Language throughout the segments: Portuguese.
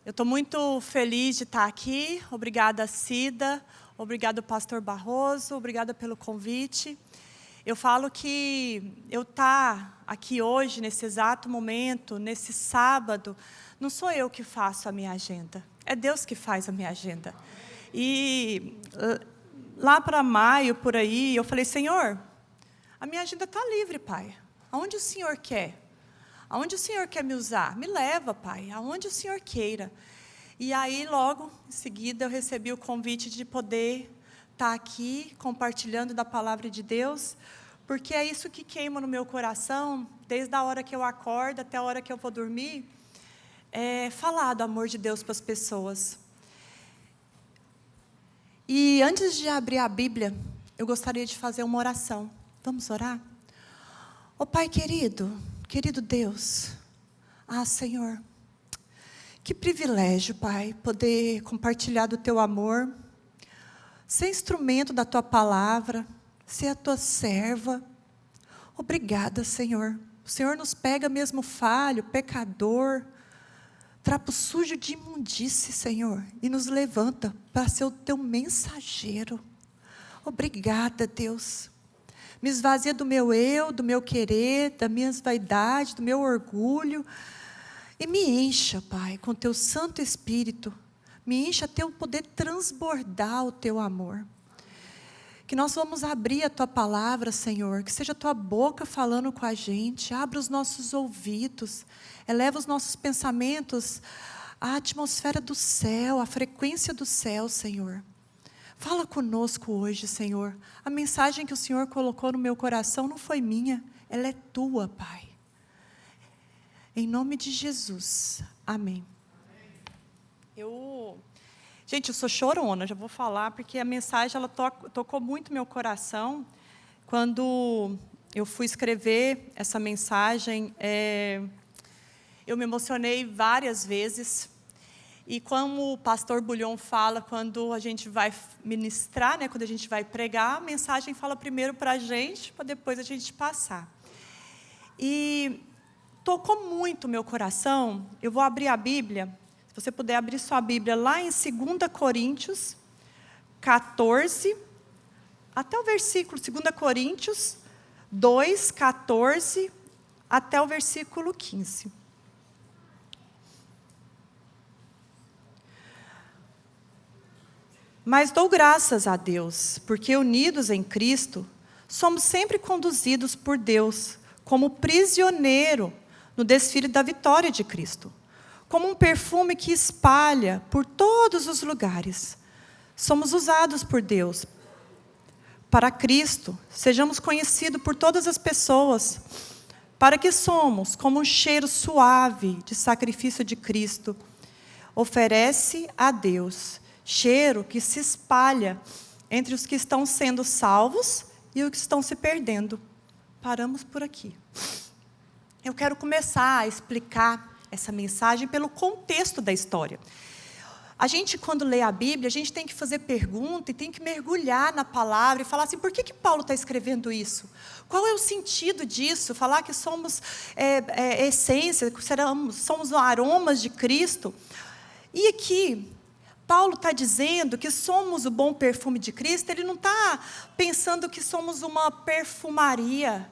Eu estou muito feliz de estar aqui. Obrigada, Cida. Obrigada, pastor Barroso. Obrigada pelo convite. Eu falo que eu estar aqui hoje, nesse exato momento, nesse sábado, não sou eu que faço a minha agenda. É Deus que faz a minha agenda. E lá para maio, por aí, eu falei, Senhor, a minha agenda está livre, Pai. Aonde o Senhor quer? Aonde o Senhor quer me usar? Me leva, Pai, aonde o Senhor queira. E aí, logo em seguida, eu recebi o convite de poder estar aqui, compartilhando da palavra de Deus, porque é isso que queima no meu coração, desde a hora que eu acordo até a hora que eu vou dormir, é falar do amor de Deus para as pessoas. E antes de abrir a Bíblia, eu gostaria de fazer uma oração. Vamos orar? Ó Pai querido Deus, Senhor, que privilégio, Pai, poder compartilhar do Teu amor, ser instrumento da Tua palavra, ser a Tua serva. Obrigada, Senhor. O Senhor nos pega mesmo falho, pecador, trapo sujo de imundície, Senhor, e nos levanta para ser o Teu mensageiro. Obrigada, Deus. Me esvazia do meu eu, do meu querer, das minhas vaidades, do meu orgulho. E me encha, Pai, com Teu Santo Espírito. Me encha até eu poder transbordar o Teu amor. Que nós vamos abrir a Tua palavra, Senhor. Que seja a Tua boca falando com a gente. Abra os nossos ouvidos. Eleva os nossos pensamentos à atmosfera do céu, à frequência do céu, Senhor. Fala conosco hoje, Senhor. A mensagem que o Senhor colocou no meu coração não foi minha, ela é Tua, Pai. Em nome de Jesus. Amém. Gente, eu sou chorona, já vou falar, porque a mensagem ela tocou muito meu coração. Quando eu fui escrever essa mensagem, eu me emocionei várias vezes. E como o pastor Bulhon fala, quando a gente vai ministrar, né, quando a gente vai pregar, a mensagem fala primeiro para a gente, para depois a gente passar. E tocou muito o meu coração. Eu vou abrir a Bíblia, se você puder abrir sua Bíblia, lá em 2 Coríntios 14, até o versículo, 2 Coríntios 2, 14, até o versículo 15. Mas dou graças a Deus, porque unidos em Cristo, somos sempre conduzidos por Deus, como prisioneiro no desfile da vitória de Cristo, como um perfume que espalha por todos os lugares. Somos usados por Deus, para Cristo, sejamos conhecidos por todas as pessoas, para que somos como um cheiro suave de sacrifício de Cristo, oferece a Deus, cheiro que se espalha entre os que estão sendo salvos e os que estão se perdendo. Paramos por aqui. Eu quero começar a explicar essa mensagem pelo contexto da história. A gente, quando lê a Bíblia, a gente tem que fazer pergunta e tem que mergulhar na palavra e falar assim, por que Paulo está escrevendo isso? Qual é o sentido disso? Falar que somos essência, somos aromas de Cristo. E aqui, Paulo está dizendo que somos o bom perfume de Cristo, ele não está pensando que somos uma perfumaria.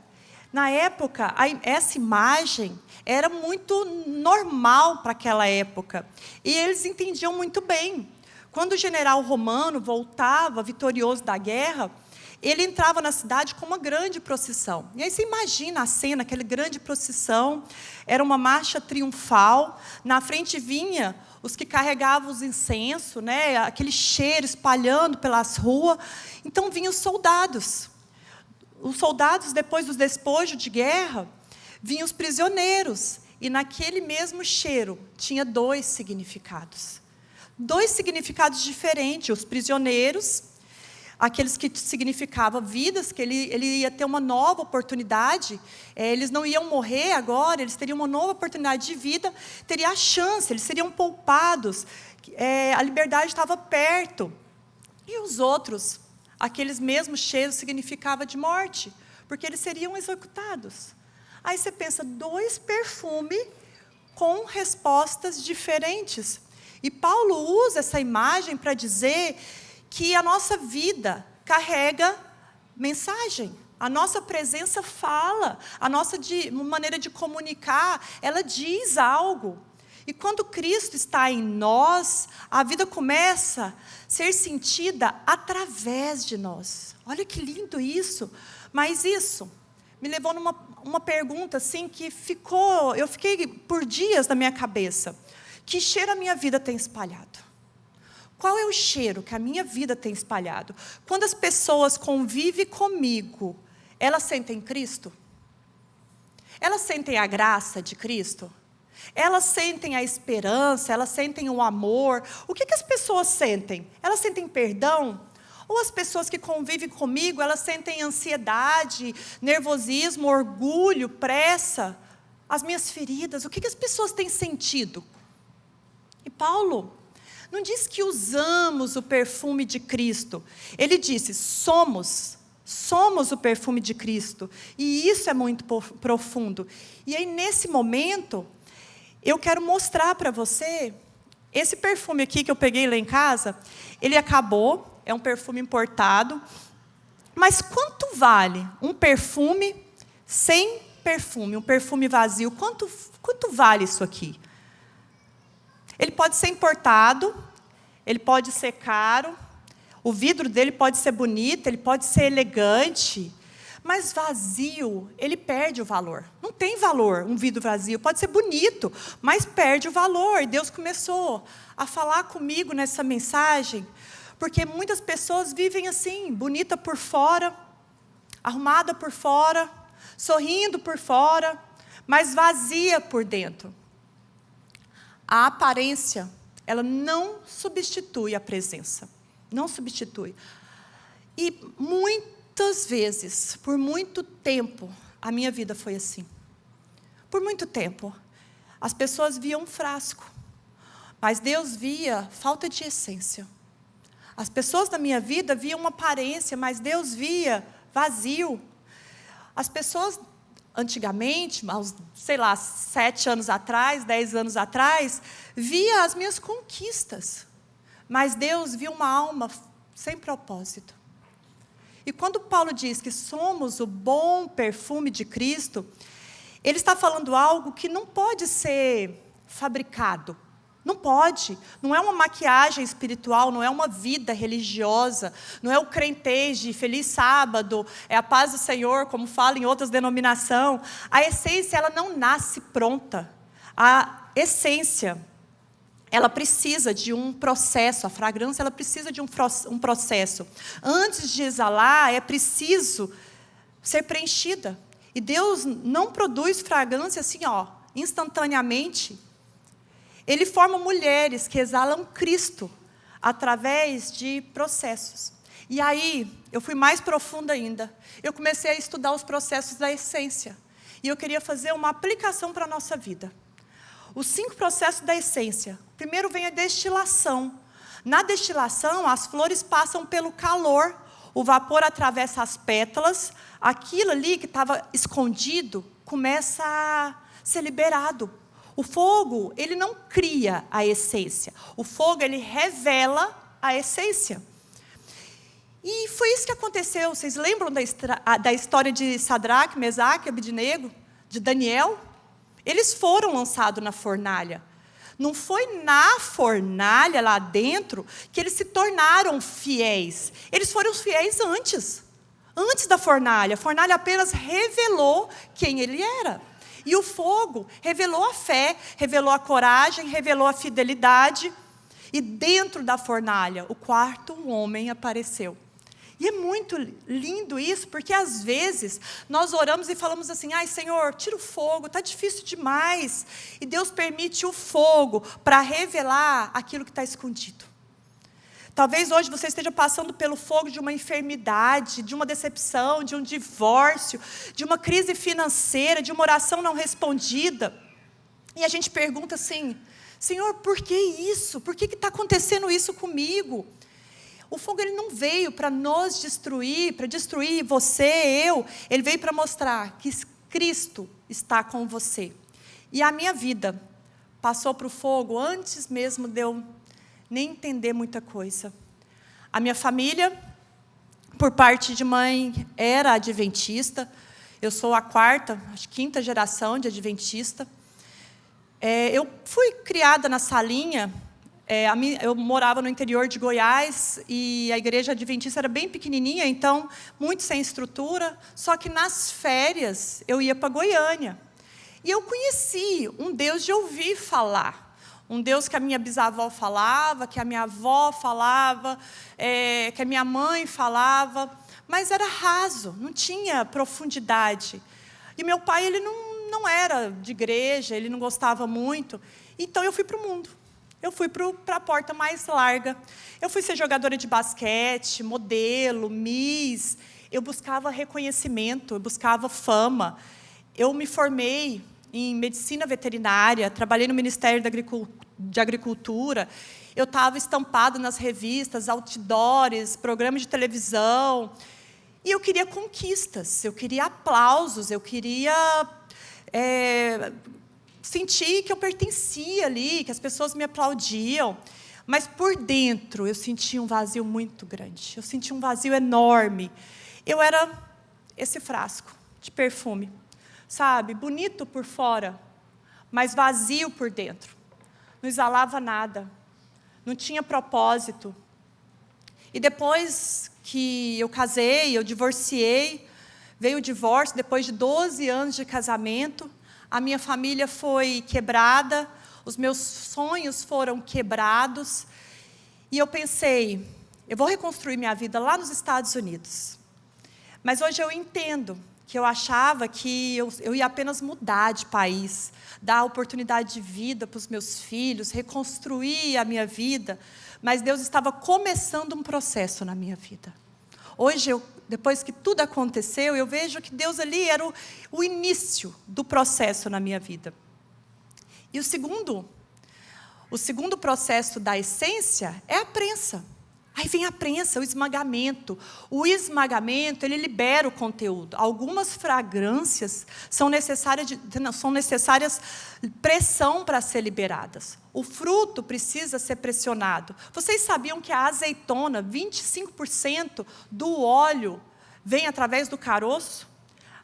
Na época, essa imagem era muito normal para aquela época. E eles entendiam muito bem. Quando o general romano voltava vitorioso da guerra, ele entrava na cidade com uma grande procissão. E aí você imagina a cena, aquela grande procissão, era uma marcha triunfal, na frente vinha os que carregavam os incensos, né, aquele cheiro espalhando pelas ruas. Então vinham os soldados. Os soldados, depois do despojo de guerra, vinham os prisioneiros. E naquele mesmo cheiro tinha 2 significados. 2 significados diferentes. Os prisioneiros, aqueles que significavam vidas, que ele ia ter uma nova oportunidade, eles não iam morrer agora, eles teriam uma nova oportunidade de vida, teria a chance, eles seriam poupados, a liberdade estava perto. E os outros, aqueles mesmos cheiros, significavam de morte, porque eles seriam executados. Aí você pensa, 2 perfumes com respostas diferentes. E Paulo usa essa imagem para dizer que a nossa vida carrega mensagem. A nossa presença fala, a nossa maneira de comunicar, ela diz algo. E quando Cristo está em nós, a vida começa a ser sentida através de nós. Olha que lindo isso. Mas isso me levou numa pergunta assim que eu fiquei por dias na minha cabeça. Que cheiro a minha vida tem espalhado? Qual é o cheiro que a minha vida tem espalhado? Quando as pessoas convivem comigo, elas sentem Cristo? Elas sentem a graça de Cristo? Elas sentem a esperança, elas sentem o amor. O que as pessoas sentem? Elas sentem perdão? Ou as pessoas que convivem comigo, elas sentem ansiedade, nervosismo, orgulho, pressa? As minhas feridas, o que as pessoas têm sentido? E Paulo não diz que usamos o perfume de Cristo. Ele disse, somos o perfume de Cristo. E isso é muito profundo. E aí, nesse momento, eu quero mostrar para você, esse perfume aqui que eu peguei lá em casa, ele acabou, é um perfume importado. Mas quanto vale um perfume sem perfume, um perfume vazio? Quanto vale isso aqui? Ele pode ser importado, ele pode ser caro, o vidro dele pode ser bonito, ele pode ser elegante, mas vazio, ele perde o valor. Não tem valor um vidro vazio, pode ser bonito, mas perde o valor. E Deus começou a falar comigo nessa mensagem, porque muitas pessoas vivem assim, bonita por fora, arrumada por fora, sorrindo por fora, mas vazia por dentro. A aparência, ela não substitui a presença. Não substitui. E muitas vezes, por muito tempo, a minha vida foi assim. Por muito tempo. As pessoas viam um frasco, mas Deus via falta de essência. As pessoas da minha vida viam uma aparência, mas Deus via vazio. As pessoas antigamente, aos, 7 anos atrás, 10 anos atrás, via as minhas conquistas. Mas Deus viu uma alma sem propósito. E quando Paulo diz que somos o bom perfume de Cristo, ele está falando algo que não pode ser fabricado. Não pode. Não é uma maquiagem espiritual, não é uma vida religiosa, não é o crentege, feliz sábado, é a paz do Senhor, como fala em outras denominações. A essência, ela não nasce pronta. A essência, ela precisa de um processo, a fragrância, ela precisa de um processo. Antes de exalar, é preciso ser preenchida. E Deus não produz fragrância assim, instantaneamente. Ele forma mulheres que exalam Cristo através de processos. E aí, eu fui mais profunda ainda. Eu comecei a estudar os processos da essência. E eu queria fazer uma aplicação para a nossa vida. Os 5 processos da essência. Primeiro vem a destilação. Na destilação, as flores passam pelo calor. O vapor atravessa as pétalas. Aquilo ali que estava escondido começa a ser liberado. O fogo, ele não cria a essência. O fogo, ele revela a essência. E foi isso que aconteceu. Vocês lembram da história de Sadraque, Mesaque e Abednego? De Daniel? Eles foram lançados na fornalha. Não foi na fornalha, lá dentro, que eles se tornaram fiéis. Eles foram fiéis antes. Antes da fornalha. A fornalha apenas revelou quem ele era. E o fogo revelou a fé, revelou a coragem, revelou a fidelidade. E dentro da fornalha, o 4º homem apareceu. E é muito lindo isso, porque às vezes nós oramos e falamos assim, ai Senhor, tira o fogo, está difícil demais. E Deus permite o fogo para revelar aquilo que está escondido. Talvez hoje você esteja passando pelo fogo de uma enfermidade, de uma decepção, de um divórcio, de uma crise financeira, de uma oração não respondida. E a gente pergunta assim, Senhor, por que isso? Por que está acontecendo isso comigo? O fogo, ele não veio para nos destruir, para destruir você, eu. Ele veio para mostrar que Cristo está com você. E a minha vida passou para o fogo antes mesmo de eu nem entender muita coisa. A minha família, por parte de mãe, era adventista. Eu sou a quarta, acho quinta geração de adventista. Eu fui criada na Salinha. Eu morava no interior de Goiás e a igreja adventista era bem pequenininha, então, muito sem estrutura. Só que nas férias, eu ia para Goiânia. E eu conheci um Deus de ouvir falar. Um Deus que a minha bisavó falava, que a minha avó falava, que a minha mãe falava. Mas era raso, não tinha profundidade. E meu pai, ele não era de igreja, ele não gostava muito. Então, eu fui para o mundo. Eu fui para a porta mais larga. Eu fui ser jogadora de basquete, modelo, Miss. Eu buscava reconhecimento, eu buscava fama. Eu me formei em medicina veterinária, trabalhei no Ministério de Agricultura. Eu estava estampada nas revistas, outdoors, programas de televisão. E eu queria conquistas, eu queria aplausos, eu queria sentir que eu pertencia ali, que as pessoas me aplaudiam. Mas, por dentro, eu sentia um vazio muito grande. Eu sentia um vazio enorme. Eu era esse frasco de perfume, sabe? Bonito por fora, mas vazio por dentro. Não exalava nada. Não tinha propósito. E depois que eu casei, eu divorciei, veio o divórcio, depois de 12 anos de casamento, a minha família foi quebrada, os meus sonhos foram quebrados, e eu pensei, eu vou reconstruir minha vida lá nos Estados Unidos. Mas hoje eu entendo que eu achava que eu ia apenas mudar de país, dar oportunidade de vida para os meus filhos, reconstruir a minha vida, mas Deus estava começando um processo na minha vida. Hoje, depois que tudo aconteceu, eu vejo que Deus ali era o início do processo na minha vida. E o segundo processo da essência é a prensa. Aí vem a prensa, o esmagamento. O esmagamento, ele libera o conteúdo. Algumas fragrâncias são necessárias pressão para ser liberadas. O fruto precisa ser pressionado. Vocês sabiam que a azeitona, 25% do óleo vem através do caroço?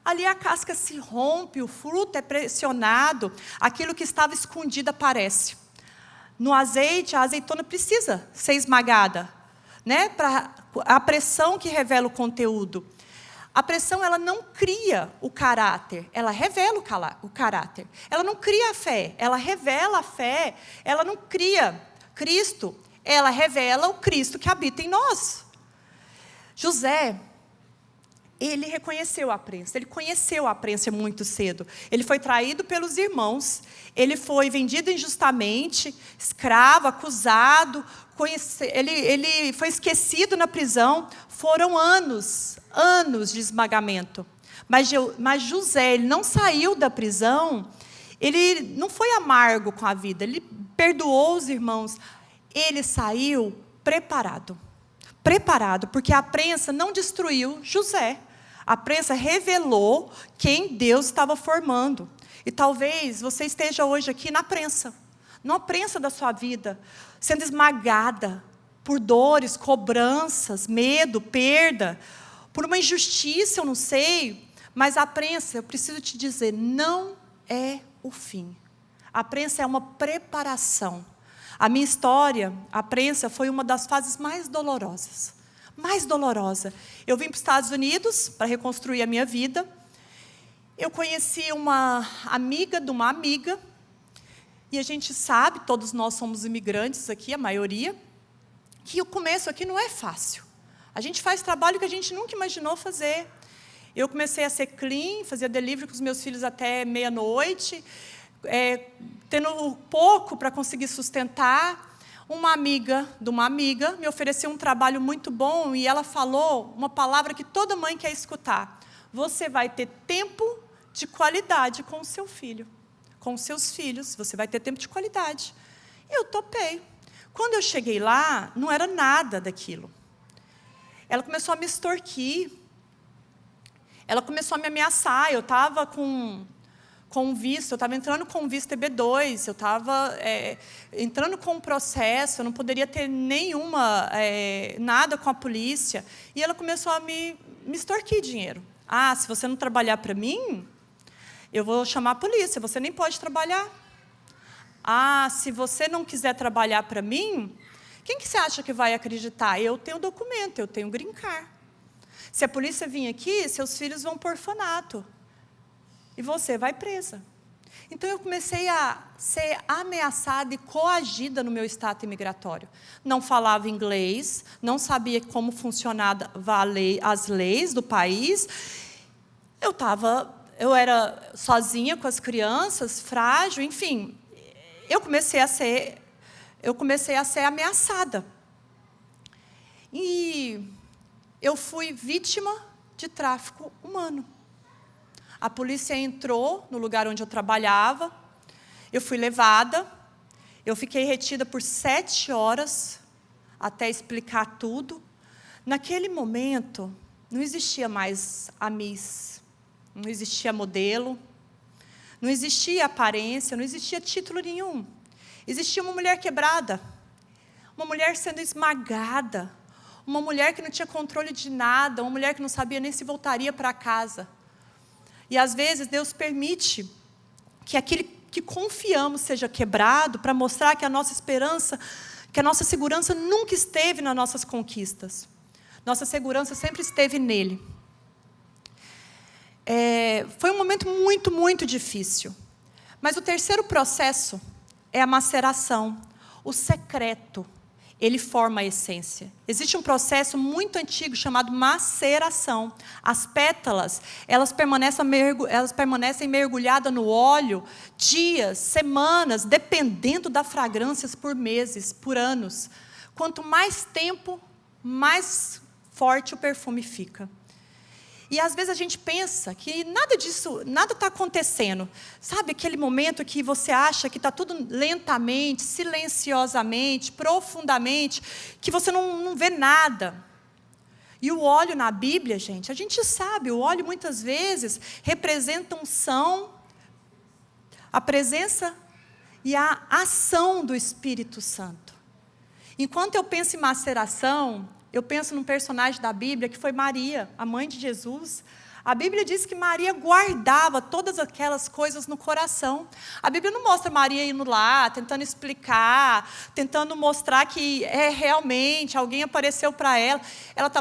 Ali a casca se rompe, o fruto é pressionado, aquilo que estava escondido aparece. No azeite, a azeitona precisa ser esmagada, né? Para a pressão que revela o conteúdo. A pressão, ela não cria o caráter, ela revela o caráter. Ela não cria a fé, ela revela a fé. Ela não cria Cristo, ela revela o Cristo que habita em nós. José, ele reconheceu a prensa, ele conheceu a prensa muito cedo. Ele foi traído pelos irmãos, ele foi vendido injustamente, escravo, acusado, ele foi esquecido na prisão. Foram anos de esmagamento. Mas José, ele não saiu da prisão, ele não foi amargo com a vida, ele perdoou os irmãos. Ele saiu preparado, porque a prensa não destruiu José. A prensa revelou quem Deus estava formando. E talvez você esteja hoje aqui na prensa da sua vida, sendo esmagada por dores, cobranças, medo, perda, por uma injustiça, eu não sei. Mas a prensa, eu preciso te dizer, não é o fim. A prensa é uma preparação. A minha história, a prensa, foi uma das fases mais dolorosas. Mais dolorosa. Eu vim para os Estados Unidos para reconstruir a minha vida. Eu conheci uma amiga de uma amiga. E a gente sabe, todos nós somos imigrantes aqui, a maioria, que o começo aqui não é fácil. A gente faz trabalho que a gente nunca imaginou fazer. Eu comecei a ser clean, fazia delivery com os meus filhos até meia-noite, tendo pouco para conseguir sustentar. Uma amiga de uma amiga me ofereceu um trabalho muito bom e ela falou uma palavra que toda mãe quer escutar. Você vai ter tempo de qualidade com o seu filho. Com os seus filhos, você vai ter tempo de qualidade. Eu topei. Quando eu cheguei lá, não era nada daquilo. Ela começou a me extorquir. Ela começou a me ameaçar. Eu estava com com visto, eu estava entrando com visto EB2, eu estava entrando com um processo, eu não poderia ter nada com a polícia. E ela começou a me extorquir dinheiro. Ah, se você não trabalhar para mim, eu vou chamar a polícia, você nem pode trabalhar. Ah, se você não quiser trabalhar para mim, quem que você acha que vai acreditar? Eu tenho documento, eu tenho green card. Se a polícia vir aqui, seus filhos vão para o orfanato. E você vai presa. Então, eu comecei a ser ameaçada e coagida no meu status imigratório. Não falava inglês, não sabia como funcionavam as leis do país. Eu era sozinha com as crianças, frágil, enfim. Eu comecei a ser ameaçada. E eu fui vítima de tráfico humano. A polícia entrou no lugar onde eu trabalhava, eu fui levada, eu fiquei retida por 7 horas, até explicar tudo. Naquele momento, não existia mais a Miss, não existia modelo, não existia aparência, não existia título nenhum. Existia uma mulher quebrada, uma mulher sendo esmagada, uma mulher que não tinha controle de nada, uma mulher que não sabia nem se voltaria para casa. E, às vezes, Deus permite que aquele que confiamos seja quebrado para mostrar que a nossa esperança, que a nossa segurança nunca esteve nas nossas conquistas. Nossa segurança sempre esteve nele. Foi um momento muito, muito difícil. Mas o terceiro processo é a maceração. O secreto, ele forma a essência. Existe um processo muito antigo chamado maceração. As pétalas, elas permanecem mergulhadas no óleo dias, semanas, dependendo da fragrância, por meses, por anos. Quanto mais tempo, mais forte o perfume fica. E, às vezes, a gente pensa que nada disso, nada está acontecendo. Sabe aquele momento que você acha que está tudo lentamente, silenciosamente, profundamente, que você não vê nada. E o óleo na Bíblia, gente, a gente sabe, o óleo, muitas vezes, representa unção, a presença e a ação do Espírito Santo. Enquanto eu penso em maceração, eu penso num personagem da Bíblia, que foi Maria, a mãe de Jesus. A Bíblia diz que Maria guardava todas aquelas coisas no coração. A Bíblia não mostra Maria indo lá, tentando explicar, tentando mostrar que realmente alguém apareceu para ela. Ela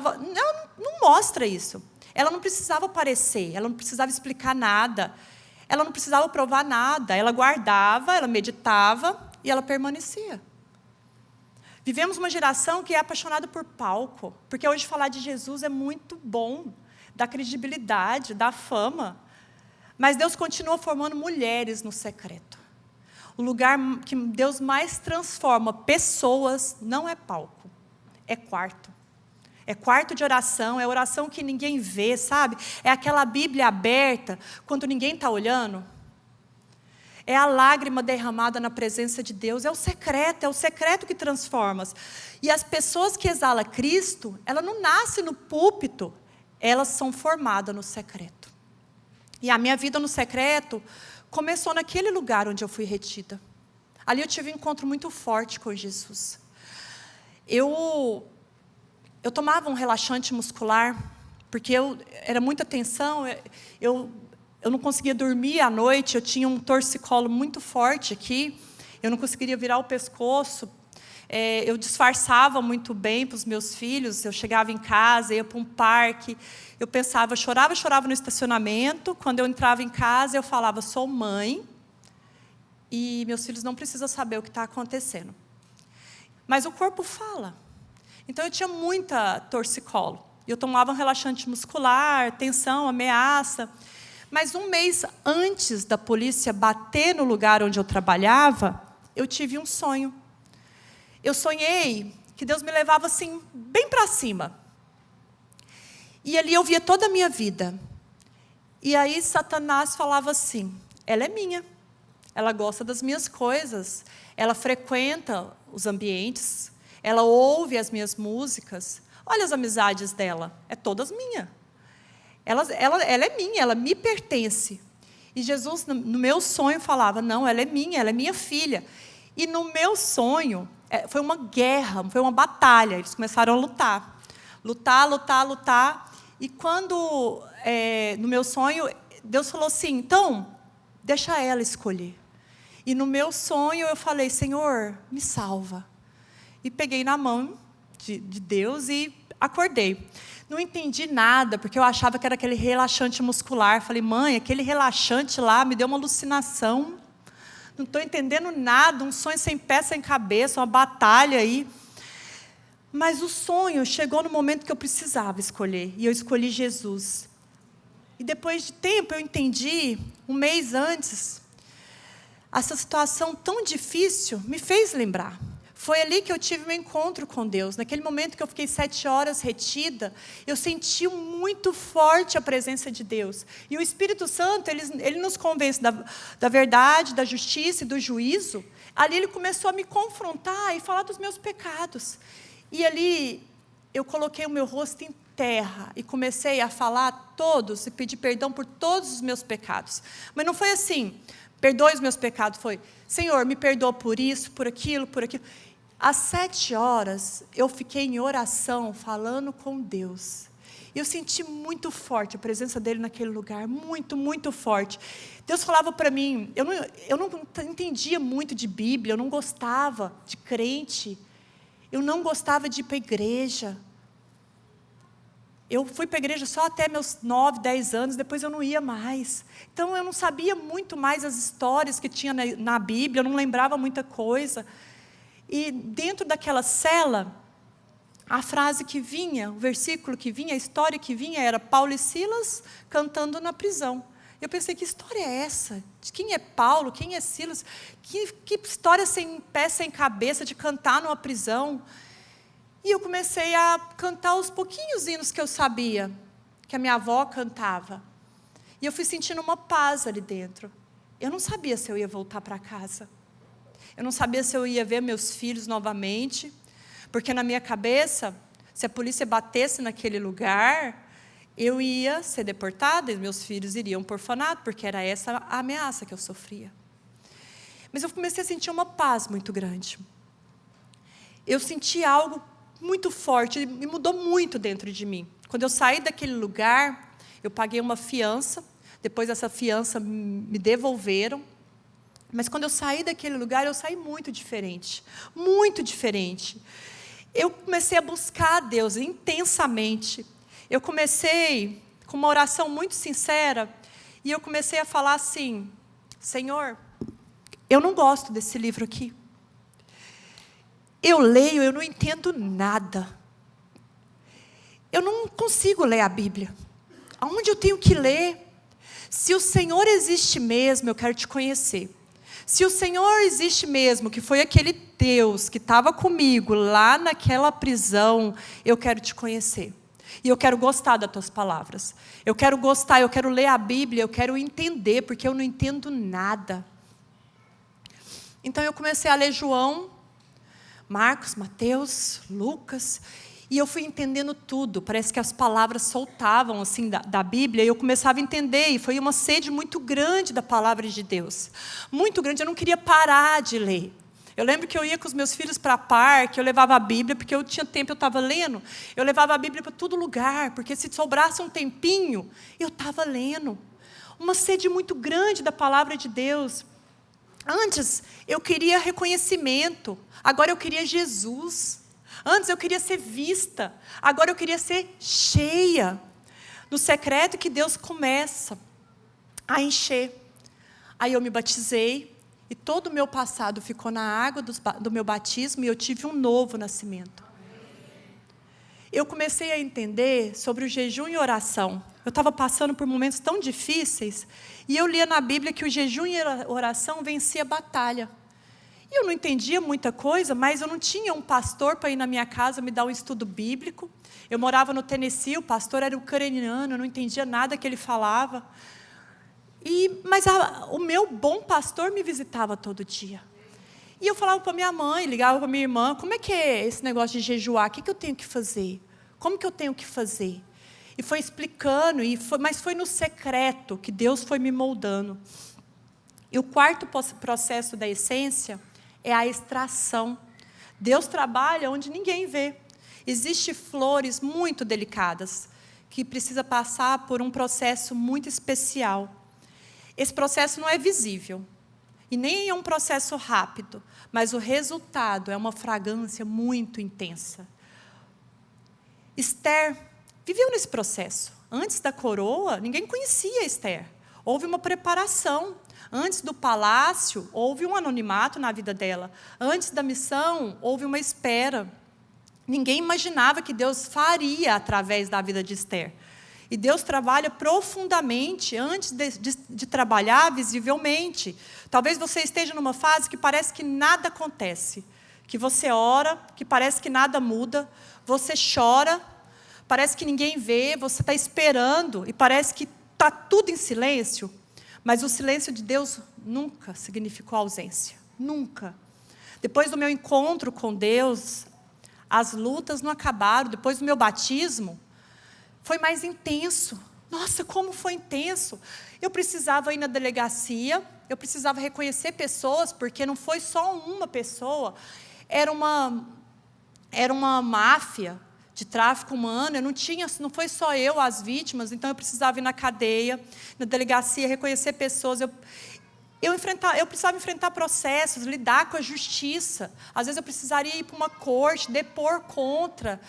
não mostra isso. Ela não precisava aparecer, ela não precisava explicar nada. Ela não precisava provar nada. Ela guardava, ela meditava e ela permanecia. Vivemos uma geração que é apaixonada por palco, porque hoje falar de Jesus é muito bom, dá credibilidade, dá fama. Mas Deus continua formando mulheres no secreto. O lugar que Deus mais transforma pessoas não é palco, é quarto. É quarto de oração, é oração que ninguém vê, sabe? É aquela Bíblia aberta, quando ninguém está olhando. É a lágrima derramada na presença de Deus, é o secreto que transforma. E as pessoas que exalam Cristo, elas não nascem no púlpito, elas são formadas no secreto. E a minha vida no secreto começou naquele lugar onde eu fui retida. Ali eu tive um encontro muito forte com Jesus. Eu tomava um relaxante muscular, porque era muita tensão, eu não conseguia dormir à noite, eu tinha um torcicolo muito forte aqui, eu não conseguiria virar o pescoço, eu disfarçava muito bem para os meus filhos, eu chegava em casa, ia para um parque, eu pensava, chorava no estacionamento, quando eu entrava em casa, eu falava, sou mãe, e meus filhos não precisam saber o que está acontecendo. Mas o corpo fala. Então, eu tinha muita torcicolo, eu tomava um relaxante muscular, tensão, ameaça. Mas 1 mês antes da polícia bater no lugar onde eu trabalhava, eu tive um sonho. Eu sonhei que Deus me levava assim, bem para cima. E ali eu via toda a minha vida. E aí Satanás falava assim, ela é minha, ela gosta das minhas coisas, ela frequenta os ambientes, ela ouve as minhas músicas, olha as amizades dela, é todas minhas. Ela é minha, ela me pertence. E Jesus, no meu sonho, falava, não, ela é minha filha. E no meu sonho, foi uma guerra, foi uma batalha. Eles começaram a lutar. Lutar. E quando, no meu sonho, Deus falou assim, então, deixa ela escolher. E no meu sonho eu falei, Senhor, me salva. E peguei na mão de Deus e acordei. Não entendi nada, porque eu achava que era aquele relaxante muscular. Falei, mãe, aquele relaxante lá me deu uma alucinação. Não estou entendendo nada, um sonho sem pé, sem cabeça, uma batalha aí. Mas o sonho chegou no momento que eu precisava escolher, e eu escolhi Jesus. E depois de tempo eu entendi, um mês antes, essa situação tão difícil me fez lembrar. Foi ali que eu tive meu encontro com Deus. Naquele momento que eu fiquei 7 horas retida, eu senti muito forte a presença de Deus. E o Espírito Santo, ele nos convence da verdade, da justiça e do juízo. Ali ele começou a me confrontar e falar dos meus pecados. E ali eu coloquei o meu rosto em terra e comecei a falar todos e pedir perdão por todos os meus pecados. Mas não foi assim, perdoe os meus pecados, foi, Senhor, me perdoa por isso, por aquilo. Às 7 horas, eu fiquei em oração, falando com Deus. E eu senti muito forte a presença dele naquele lugar, muito, muito forte. Deus falava para mim, eu não entendia muito de Bíblia, eu não gostava de crente, eu não gostava de ir para a igreja. Eu fui para a igreja só até meus 9, 10 anos, depois eu não ia mais. Então eu não sabia muito mais as histórias que tinha na Bíblia, eu não lembrava muita coisa. E dentro daquela cela, a frase que vinha, o versículo que vinha, a história que vinha era Paulo e Silas cantando na prisão. Eu pensei, que história é essa? De quem é Paulo, quem é Silas? Que história sem pé, sem cabeça, de cantar numa prisão? E eu comecei a cantar os pouquinhos hinos que eu sabia, que a minha avó cantava. E eu fui sentindo uma paz ali dentro. Eu não sabia se eu ia voltar para casa. Eu não sabia se eu ia ver meus filhos novamente, porque na minha cabeça, se a polícia batesse naquele lugar, eu ia ser deportada e meus filhos iriam para o orfanato, porque era essa a ameaça que eu sofria. Mas eu comecei a sentir uma paz muito grande. Eu senti algo muito forte, me mudou muito dentro de mim. Quando eu saí daquele lugar, eu paguei uma fiança, depois essa fiança me devolveram. Mas quando eu saí daquele lugar, eu saí muito diferente. Muito diferente. Eu comecei a buscar a Deus intensamente. Eu comecei com uma oração muito sincera, e eu comecei a falar assim, Senhor, eu não gosto desse livro aqui. Eu leio, eu não entendo nada. Eu não consigo ler a Bíblia. Aonde eu tenho que ler? Se o Senhor existe mesmo, eu quero te conhecer. Se o Senhor existe mesmo, que foi aquele Deus que estava comigo lá naquela prisão, eu quero te conhecer. E eu quero gostar das tuas palavras. Eu quero gostar, eu quero ler a Bíblia, eu quero entender, porque eu não entendo nada. Então eu comecei a ler João, Marcos, Mateus, Lucas, e eu fui entendendo tudo. Parece que as palavras soltavam assim da Bíblia, e eu começava a entender, e foi uma sede muito grande da palavra de Deus. Muito grande, eu não queria parar de ler. Eu lembro que eu ia com os meus filhos para parque, eu levava a Bíblia, porque eu tinha tempo, eu estava lendo. Eu levava a Bíblia para todo lugar, porque se sobrasse um tempinho, eu estava lendo. Uma sede muito grande da palavra de Deus. Antes, eu queria reconhecimento, agora eu queria Jesus. Antes eu queria ser vista, agora eu queria ser cheia. No secreto que Deus começa a encher. Aí eu me batizei, e todo o meu passado ficou na água do meu batismo, e eu tive um novo nascimento. Eu comecei a entender sobre o jejum e oração. Eu estava passando por momentos tão difíceis, e eu lia na Bíblia que o jejum e a oração vencia a batalha. E eu não entendia muita coisa, mas eu não tinha um pastor para ir na minha casa me dar um estudo bíblico. Eu morava no Tennessee, o pastor era ucraniano, eu não entendia nada que ele falava. Mas o meu bom pastor me visitava todo dia. E eu falava para minha mãe, ligava para minha irmã, como é que é esse negócio de jejuar? O que eu tenho que fazer? Como que eu tenho que fazer? e foi explicando, mas foi no secreto que Deus foi me moldando. E o quarto processo da essência é a extração. Deus trabalha onde ninguém vê. Existem flores muito delicadas, que precisa passar por um processo muito especial. Esse processo não é visível, e nem é um processo rápido, mas o resultado é uma fragrância muito intensa. Esther viveu nesse processo. Antes da coroa, ninguém conhecia Esther. Houve uma preparação. Antes do palácio, houve um anonimato na vida dela. Antes da missão, houve uma espera. Ninguém imaginava que Deus faria através da vida de Esther. E Deus trabalha profundamente antes de trabalhar visivelmente. Talvez você esteja numa fase que parece que nada acontece. Que você ora, que parece que nada muda. Você chora, parece que ninguém vê. Você está esperando e parece que está tudo em silêncio. Mas o silêncio de Deus nunca significou ausência. Nunca. Depois do meu encontro com Deus, as lutas não acabaram. Depois do meu batismo, foi mais intenso. Nossa, como foi intenso. Eu precisava ir na delegacia, eu precisava reconhecer pessoas, porque não foi só uma pessoa, era uma máfia de tráfico humano. Não foi só eu as vítimas, então eu precisava ir na cadeia, na delegacia, reconhecer pessoas. Eu precisava enfrentar processos, lidar com a justiça. Às vezes eu precisaria ir para uma corte, depor contra.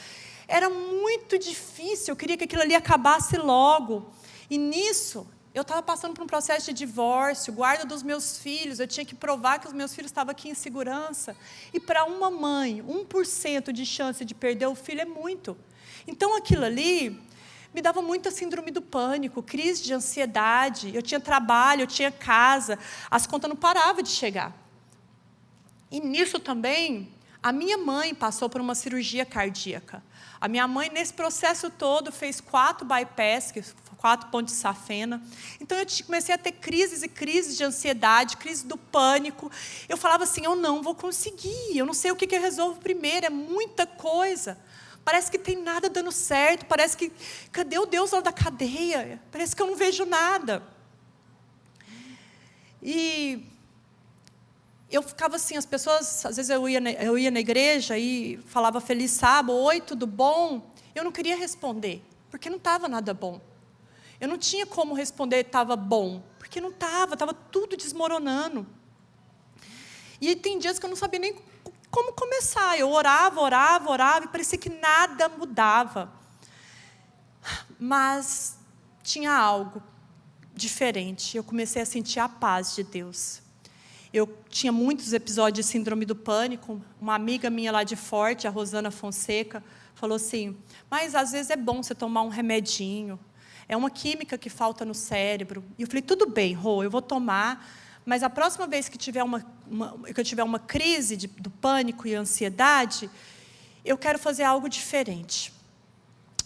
Era muito difícil, eu queria que aquilo ali acabasse logo. E nisso, eu estava passando por um processo de divórcio, guarda dos meus filhos, eu tinha que provar que os meus filhos estavam aqui em segurança. E para uma mãe, 1% de chance de perder o filho é muito. Então aquilo ali me dava muita síndrome do pânico, crise de ansiedade. Eu tinha trabalho, eu tinha casa, as contas não paravam de chegar. E nisso também, a minha mãe passou por uma cirurgia cardíaca. A minha mãe, nesse processo todo, fez 4 bypass, 4 pontes de safena. Então, eu comecei a ter crises e crises de ansiedade, crise do pânico. Eu falava assim, eu não vou conseguir, eu não sei o que eu resolvo primeiro, é muita coisa. Parece que tem nada dando certo, parece que, cadê o Deus lá da cadeia? Parece que eu não vejo nada. E eu ficava assim, as pessoas, às vezes eu ia na igreja e falava feliz sábado, oi, tudo bom? Eu não queria responder, porque não estava nada bom. Eu não tinha como responder estava bom, porque não estava tudo desmoronando. E tem dias que eu não sabia nem como começar. Eu orava, e parecia que nada mudava. Mas tinha algo diferente. Eu comecei a sentir a paz de Deus. Eu tinha muitos episódios de síndrome do pânico. Uma amiga minha lá de Forte, a Rosana Fonseca, falou assim, mas às vezes é bom você tomar um remedinho. É uma química que falta no cérebro. E eu falei, tudo bem, Rô, eu vou tomar, mas a próxima vez que eu tiver uma crise do pânico e ansiedade, eu quero fazer algo diferente.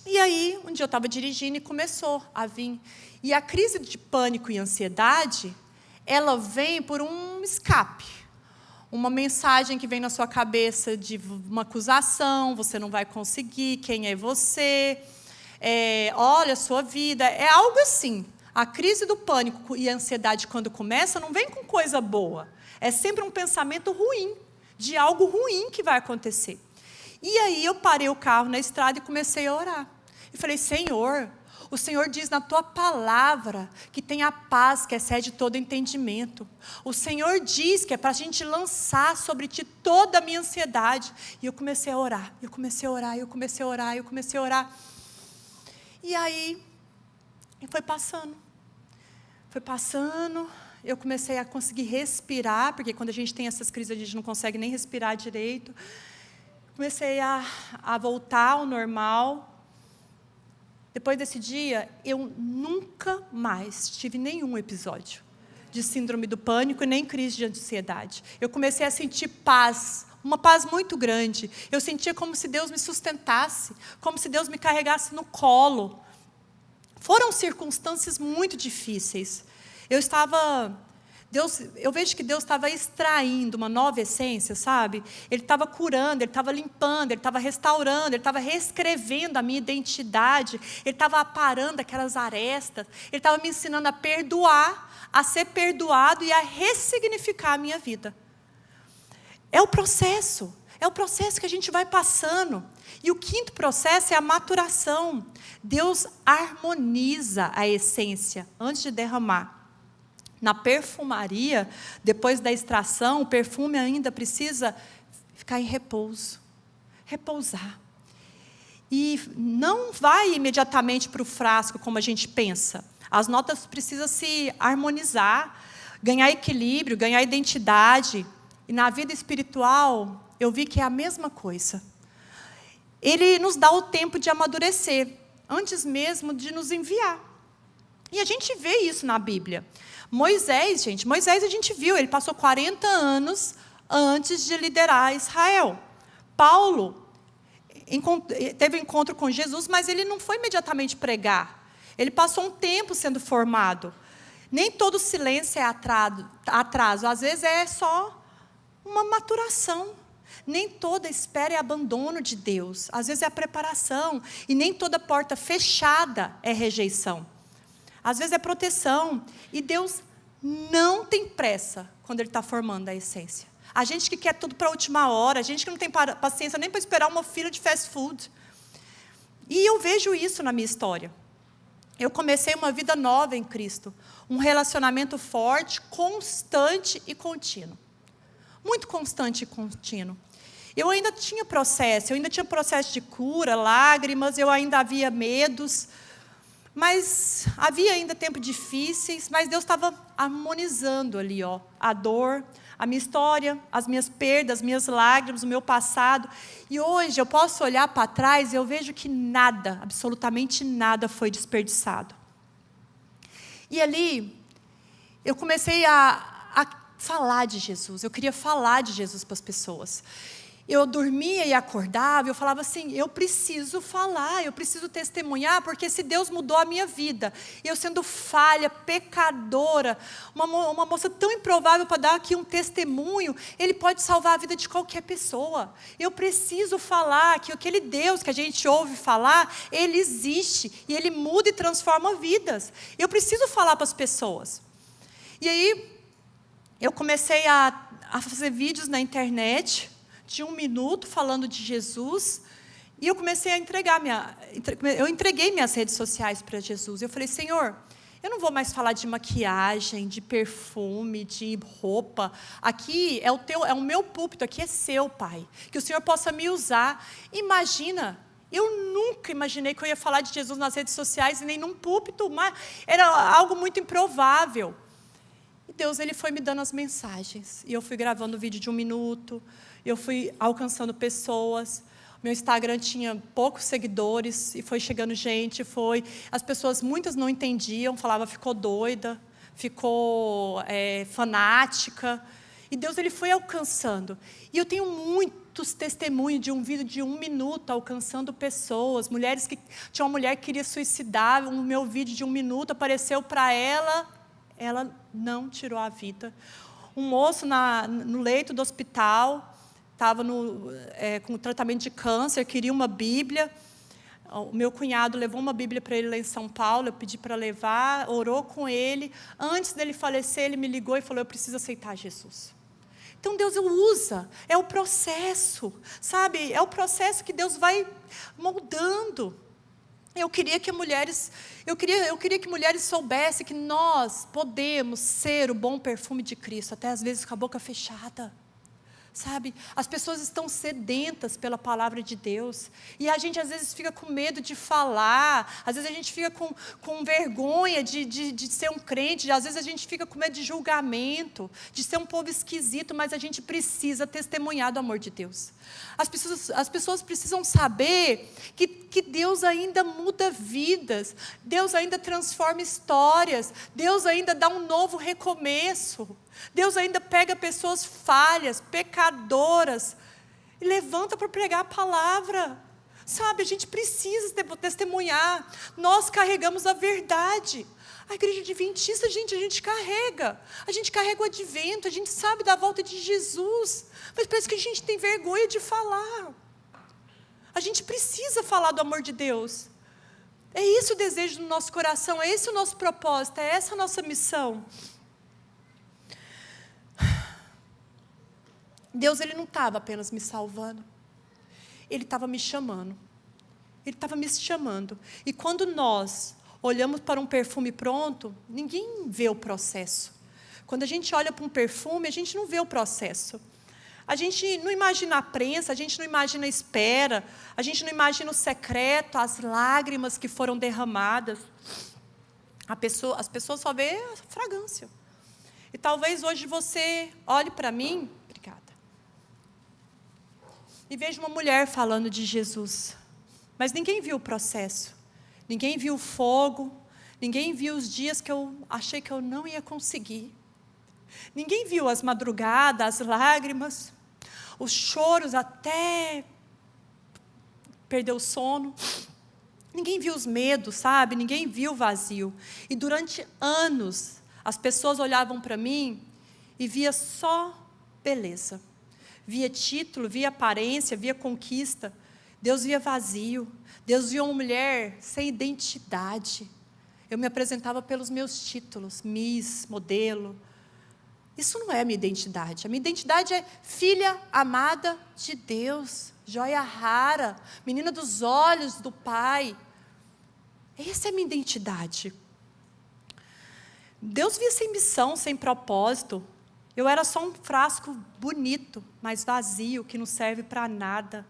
E aí, um dia eu estava dirigindo e começou a vir. E a crise de pânico e ansiedade, ela vem por um escape. Uma mensagem que vem na sua cabeça de uma acusação, você não vai conseguir, quem é você, olha a sua vida, é algo assim. A crise do pânico e a ansiedade, quando começa, não vem com coisa boa. É sempre um pensamento ruim, de algo ruim que vai acontecer. E aí eu parei o carro na estrada e comecei a orar. E falei, Senhor, o Senhor diz na Tua palavra que tem a paz que excede todo entendimento. O Senhor diz que é para a gente lançar sobre Ti toda a minha ansiedade. E eu comecei a orar, eu comecei a orar. E aí, foi passando, eu comecei a conseguir respirar, porque quando a gente tem essas crises, a gente não consegue nem respirar direito. Comecei a voltar ao normal. Depois desse dia, eu nunca mais tive nenhum episódio de síndrome do pânico e nem crise de ansiedade. Eu comecei a sentir paz, uma paz muito grande. Eu sentia como se Deus me sustentasse, como se Deus me carregasse no colo. Foram circunstâncias muito difíceis. Eu estava Eu vejo que Deus estava extraindo uma nova essência, sabe? Ele estava curando, Ele estava limpando, Ele estava restaurando, Ele estava reescrevendo a minha identidade, Ele estava aparando aquelas arestas, Ele estava me ensinando a perdoar, a ser perdoado e a ressignificar a minha vida. É o processo que a gente vai passando. E o quinto processo é a maturação. Deus harmoniza a essência antes de derramar. Na perfumaria, depois da extração, o perfume ainda precisa ficar em repouso, repousar. E não vai imediatamente para o frasco como a gente pensa. As notas precisam se harmonizar, ganhar equilíbrio, ganhar identidade. E na vida espiritual, eu vi que é a mesma coisa. Ele nos dá o tempo de amadurecer, antes mesmo de nos enviar. E a gente vê isso na Bíblia. Moisés a gente viu, ele passou 40 anos antes de liderar Israel. Paulo teve um encontro com Jesus, mas ele não foi imediatamente pregar. Ele passou um tempo sendo formado. Nem todo silêncio é atraso, às vezes é só uma maturação. Nem toda espera é abandono de Deus, às vezes é a preparação. E nem toda porta fechada é rejeição. Às vezes é proteção. E Deus não tem pressa quando Ele está formando a essência. A gente que quer tudo para a última hora, a gente que não tem paciência nem para esperar uma fila de fast food. E eu vejo isso na minha história. Eu comecei uma vida nova em Cristo. Um relacionamento forte, constante e contínuo. Muito constante e contínuo. Eu ainda tinha processo de cura, lágrimas, eu ainda havia medos. Mas havia ainda tempos difíceis, mas Deus estava harmonizando ali, a dor, a minha história, as minhas perdas, as minhas lágrimas, o meu passado. E hoje eu posso olhar para trás e eu vejo que nada, absolutamente nada foi desperdiçado. E ali, eu comecei a falar de Jesus, eu queria falar de Jesus para as pessoas. Eu dormia e acordava, eu falava assim, eu preciso falar, eu preciso testemunhar, porque se Deus mudou a minha vida, eu sendo falha, pecadora, uma moça tão improvável para dar aqui um testemunho, Ele pode salvar a vida de qualquer pessoa. Eu preciso falar que aquele Deus que a gente ouve falar, Ele existe, e Ele muda e transforma vidas. Eu preciso falar para as pessoas. E aí, eu comecei a fazer vídeos na internet, de 1 minuto falando de Jesus, e eu comecei a eu entreguei minhas redes sociais para Jesus. Eu falei, Senhor, eu não vou mais falar de maquiagem, de perfume, de roupa. Aqui é o meu púlpito, aqui é seu, Pai. Que o Senhor possa me usar. Imagina, eu nunca imaginei que eu ia falar de Jesus nas redes sociais e nem num púlpito, mas era algo muito improvável. E Deus, Ele foi me dando as mensagens. E eu fui gravando vídeo de 1 minuto, eu fui alcançando pessoas. Meu Instagram tinha poucos seguidores e foi chegando gente, as pessoas, muitas não entendiam, falavam, ficou doida, ficou fanática. E Deus, Ele foi alcançando. E eu tenho muitos testemunhos de um vídeo de 1 minuto alcançando pessoas. Tinha uma mulher que queria suicidar, o meu vídeo de 1 minuto apareceu para ela não tirou a vida. Um moço no leito do hospital, estava com tratamento de câncer, queria uma Bíblia. O meu cunhado levou uma Bíblia para ele lá em São Paulo, eu pedi para levar, orou com ele. Antes dele falecer, ele me ligou e falou, eu preciso aceitar Jesus. Então, Deus usa, é o processo, sabe? É o processo que Deus vai moldando. Eu queria que mulheres soubessem que nós podemos ser o bom perfume de Cristo, até às vezes com a boca fechada. Sabe, as pessoas estão sedentas pela palavra de Deus, e a gente às vezes fica com medo de falar, às vezes a gente fica com vergonha de ser um crente, às vezes a gente fica com medo de julgamento, de ser um povo esquisito, mas a gente precisa testemunhar do amor de Deus. As pessoas precisam saber que Deus ainda muda vidas, Deus ainda transforma histórias, Deus ainda dá um novo recomeço. Deus ainda pega pessoas falhas, pecadoras, e levanta para pregar a palavra. Sabe, a gente precisa testemunhar. Nós carregamos a verdade. A igreja adventista, gente, a gente carrega. A gente carrega o advento, a gente sabe da volta de Jesus. Mas parece que a gente tem vergonha de falar. A gente precisa falar do amor de Deus. É esse o desejo do nosso coração, é esse o nosso propósito, é essa a nossa missão. Deus, Ele não estava apenas me salvando. Ele estava me chamando. Ele estava me chamando. E quando nós olhamos para um perfume pronto, ninguém vê o processo. Quando a gente olha para um perfume, a gente não vê o processo. A gente não imagina a prensa, a gente não imagina a espera, a gente não imagina o secreto, as lágrimas que foram derramadas. As pessoas só vê a fragrância. E talvez hoje você olhe para mim, obrigada, e veja uma mulher falando de Jesus. Mas ninguém viu o processo, ninguém viu o fogo, ninguém viu os dias que eu achei que eu não ia conseguir. Ninguém viu as madrugadas, as lágrimas, os choros até perder o sono. Ninguém viu os medos, sabe? Ninguém viu o vazio. E durante anos, as pessoas olhavam para mim e via só beleza. Via título, via aparência, via conquista. Deus via vazio. Deus via uma mulher sem identidade. Eu me apresentava pelos meus títulos, Miss, modelo. Isso não é a minha identidade. A minha identidade é filha amada de Deus, joia rara, menina dos olhos do Pai. Essa é a minha identidade. Deus via sem missão, sem propósito. Eu era só um frasco bonito, mas vazio, que não serve para nada.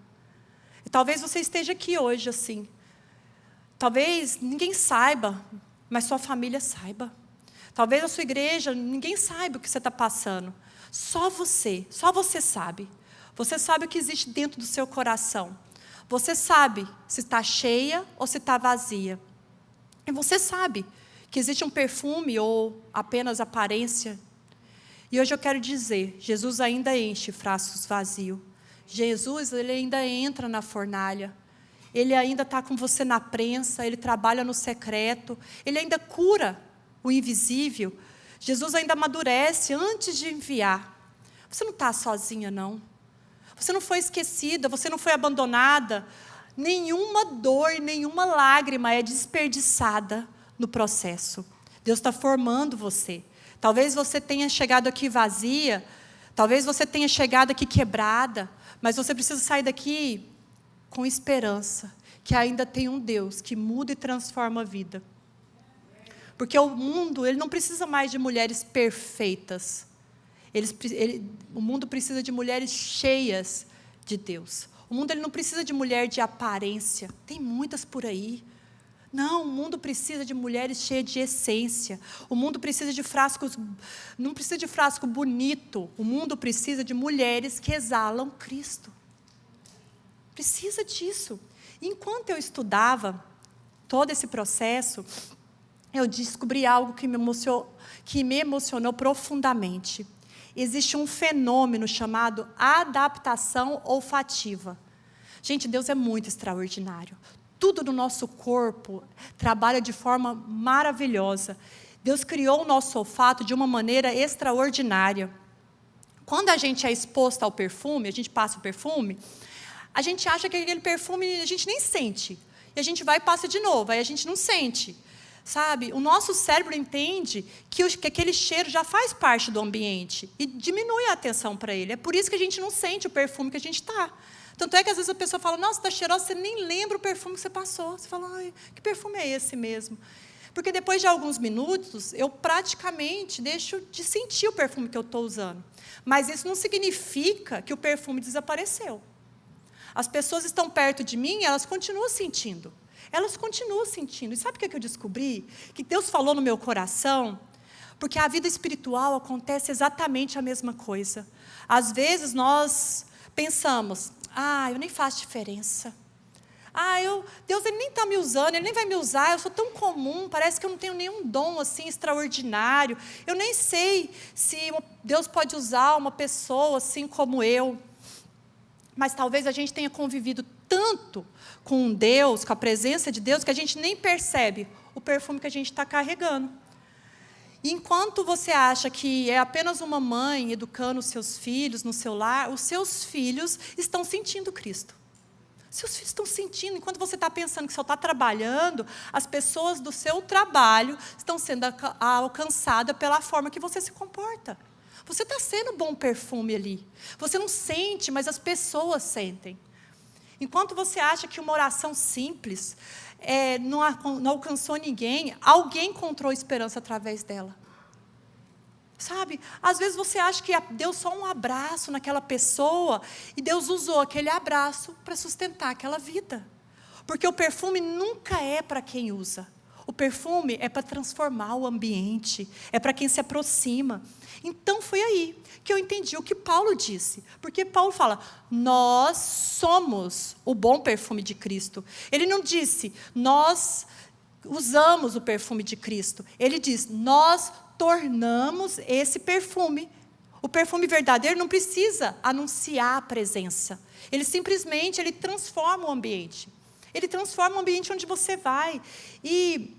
E talvez você esteja aqui hoje assim. Talvez ninguém saiba, mas sua família saiba. Talvez a sua igreja, ninguém saiba o que você está passando. Só você sabe. Você sabe o que existe dentro do seu coração. Você sabe se está cheia ou se está vazia. E você sabe que existe um perfume ou apenas aparência. E hoje eu quero dizer, Jesus ainda enche frascos vazios. Jesus, Ele ainda entra na fornalha. Ele ainda está com você na prensa, Ele trabalha no secreto. Ele ainda cura o invisível. Jesus ainda amadurece antes de enviar. Você não está sozinha, não. Você não foi esquecida, você não foi abandonada. Nenhuma dor, nenhuma lágrima é desperdiçada no processo. Deus está formando você. Talvez você tenha chegado aqui vazia, talvez você tenha chegado aqui quebrada, mas você precisa sair daqui com esperança, que ainda tem um Deus que muda e transforma a vida. Porque o mundo, ele não precisa mais de mulheres perfeitas. O mundo precisa de mulheres cheias de Deus. O mundo, ele não precisa de mulher de aparência. Tem muitas por aí. Não, o mundo precisa de mulheres cheias de essência. O mundo precisa de frascos, não precisa de frasco bonito. O mundo precisa de mulheres que exalam Cristo. Precisa disso. Enquanto eu estudava todo esse processo, eu descobri algo que me emocionou profundamente. Existe um fenômeno chamado adaptação olfativa. Gente, Deus é muito extraordinário. Tudo no nosso corpo trabalha de forma maravilhosa. Deus criou o nosso olfato de uma maneira extraordinária. Quando a gente é exposto ao perfume, a gente passa o perfume, a gente acha que aquele perfume a gente nem sente. E a gente vai e passa de novo, aí a gente não sente. Sabe? O nosso cérebro entende que aquele cheiro já faz parte do ambiente e diminui a atenção para ele. É por isso que a gente não sente o perfume que a gente está. Tanto é que às vezes a pessoa fala, nossa, está cheirosa, você nem lembra o perfume que você passou. Você fala, ai, que perfume é esse mesmo? Porque depois de alguns minutos, eu praticamente deixo de sentir o perfume que eu estou usando. Mas isso não significa que o perfume desapareceu. As pessoas estão perto de mim e elas continuam sentindo. Elas continuam sentindo. E sabe o que eu descobri? Que Deus falou no meu coração, porque a vida espiritual acontece exatamente a mesma coisa. Às vezes nós pensamos, eu nem faço diferença. Deus ele nem está me usando, Ele nem vai me usar, eu sou tão comum, parece que eu não tenho nenhum dom assim extraordinário. Eu nem sei se Deus pode usar uma pessoa assim como eu. Mas talvez a gente tenha convivido tanto com Deus, com a presença de Deus, que a gente nem percebe o perfume que a gente está carregando. E enquanto você acha que é apenas uma mãe educando os seus filhos no seu lar, os seus filhos estão sentindo Cristo. Seus filhos estão sentindo, enquanto você está pensando que só está trabalhando, as pessoas do seu trabalho estão sendo alcançadas pela forma que você se comporta. Você está sendo bom perfume ali. Você não sente, mas as pessoas sentem. Enquanto você acha que uma oração simples não alcançou ninguém, alguém encontrou esperança através dela. Sabe? Às vezes você acha que deu só um abraço naquela pessoa e Deus usou aquele abraço para sustentar aquela vida. Porque o perfume nunca é para quem usa. O perfume é para transformar o ambiente, é para quem se aproxima. Então foi aí que eu entendi o que Paulo disse. Porque Paulo fala, nós somos o bom perfume de Cristo. Ele não disse, nós usamos o perfume de Cristo. Ele diz, nós tornamos esse perfume. O perfume verdadeiro não precisa anunciar a presença. Ele simplesmente transforma o ambiente. Ele transforma o ambiente onde você vai. E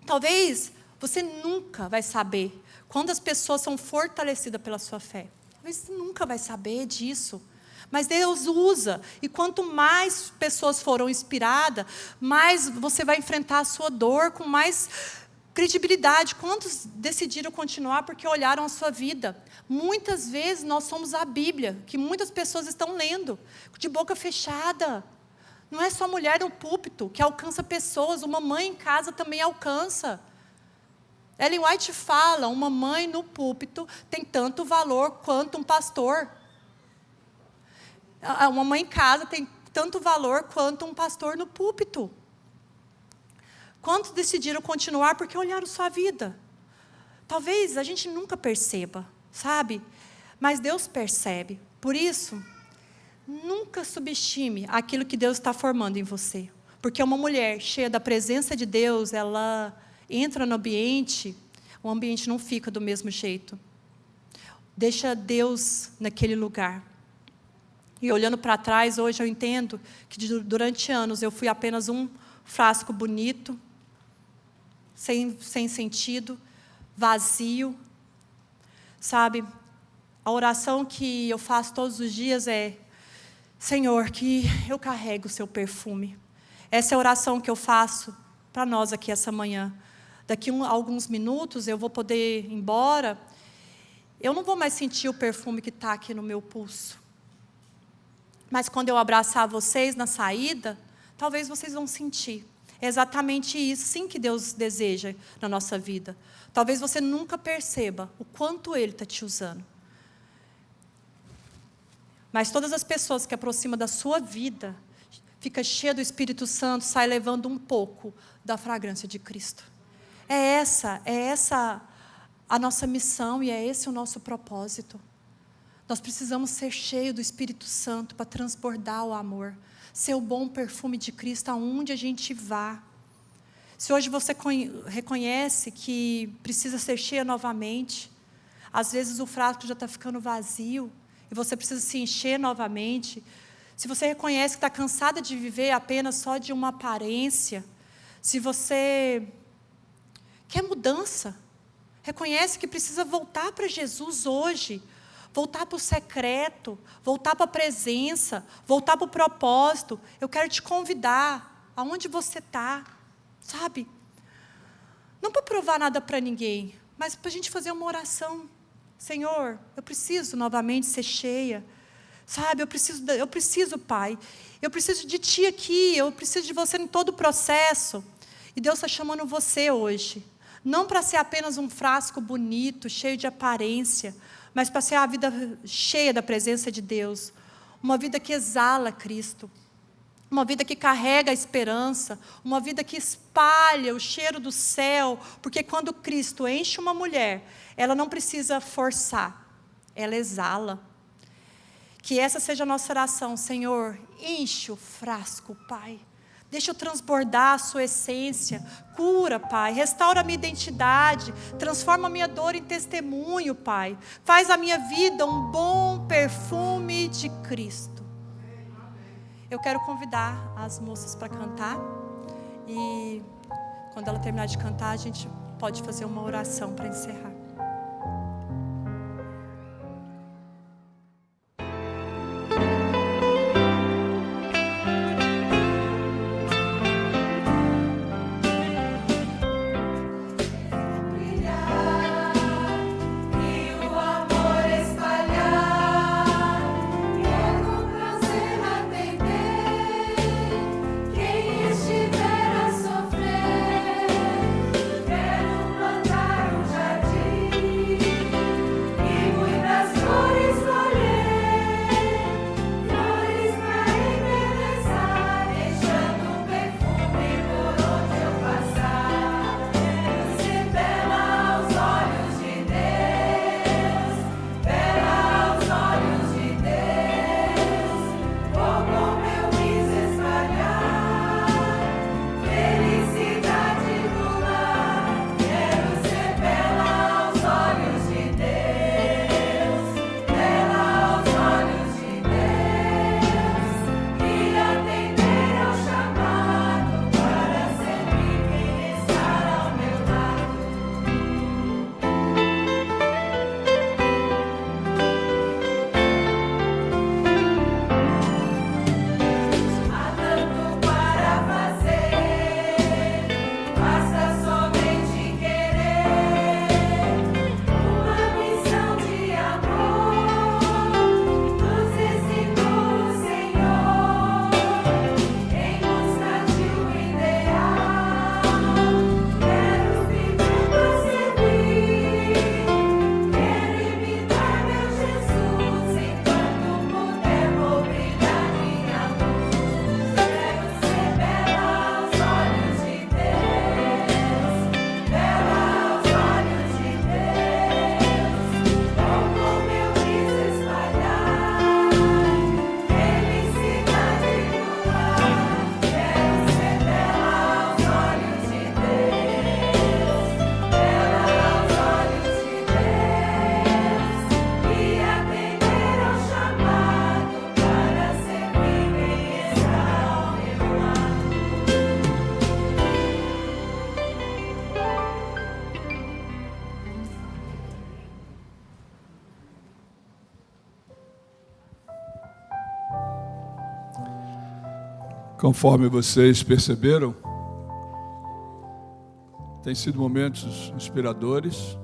talvez você nunca vai saber quando as pessoas são fortalecidas pela sua fé. Talvez você nunca vai saber disso. Mas Deus usa. E quanto mais pessoas foram inspiradas, mais você vai enfrentar a sua dor com mais credibilidade. Quantos decidiram continuar porque olharam a sua vida? Muitas vezes nós somos a Bíblia, que muitas pessoas estão lendo, de boca fechada. Não é só mulher no púlpito que alcança pessoas, uma mãe em casa também alcança. Ellen White fala, uma mãe no púlpito tem tanto valor quanto um pastor. Uma mãe em casa tem tanto valor quanto um pastor no púlpito. Quantos decidiram continuar porque olharam sua vida? Talvez a gente nunca perceba, sabe? Mas Deus percebe. Por isso, nunca subestime aquilo que Deus está formando em você. Porque uma mulher cheia da presença de Deus, ela entra no ambiente, o ambiente não fica do mesmo jeito. Deixa Deus naquele lugar. E olhando para trás, hoje eu entendo que durante anos eu fui apenas um frasco bonito, sem sentido, vazio. Sabe, a oração que eu faço todos os dias é, Senhor, que eu carregue o seu perfume. Essa é a oração que eu faço para nós aqui essa manhã. Daqui a alguns minutos eu vou poder ir embora. Eu não vou mais sentir o perfume que está aqui no meu pulso. Mas quando eu abraçar vocês na saída, talvez vocês vão sentir. É exatamente isso, sim, que Deus deseja na nossa vida. Talvez você nunca perceba o quanto Ele está te usando. Mas todas as pessoas que aproximam da sua vida, fica cheia do Espírito Santo, sai levando um pouco da fragrância de Cristo. É essa a nossa missão e é esse o nosso propósito. Nós precisamos ser cheios do Espírito Santo para transbordar o amor. Ser o bom perfume de Cristo aonde a gente vá. Se hoje você reconhece que precisa ser cheia novamente, às vezes o frasco já está ficando vazio, e você precisa se encher novamente. Se você reconhece que está cansada de viver apenas só de uma aparência, se você quer mudança, reconhece que precisa voltar para Jesus hoje, voltar para o secreto, voltar para a presença, voltar para o propósito. Eu quero te convidar, aonde você está, sabe? Não para provar nada para ninguém, mas para a gente fazer uma oração. Senhor, eu preciso novamente ser cheia, sabe? Eu preciso, Pai. Eu preciso de Ti aqui, eu preciso de você em todo o processo. E Deus está chamando você hoje, não para ser apenas um frasco bonito, cheio de aparência, mas para ser a vida cheia da presença de Deus. Uma vida que exala Cristo. Uma vida que carrega a esperança. Uma vida que espalha o cheiro do céu. Porque quando Cristo enche uma mulher, ela não precisa forçar. Ela exala. Que essa seja a nossa oração. Senhor, enche o frasco, Pai. Deixa eu transbordar a sua essência. Cura, Pai. Restaura a minha identidade. Transforma a minha dor em testemunho, Pai. Faz a minha vida um bom perfume de Cristo. Eu quero convidar as moças para cantar. E quando ela terminar de cantar, a gente pode fazer uma oração para encerrar. Conforme vocês perceberam, tem sido momentos inspiradores,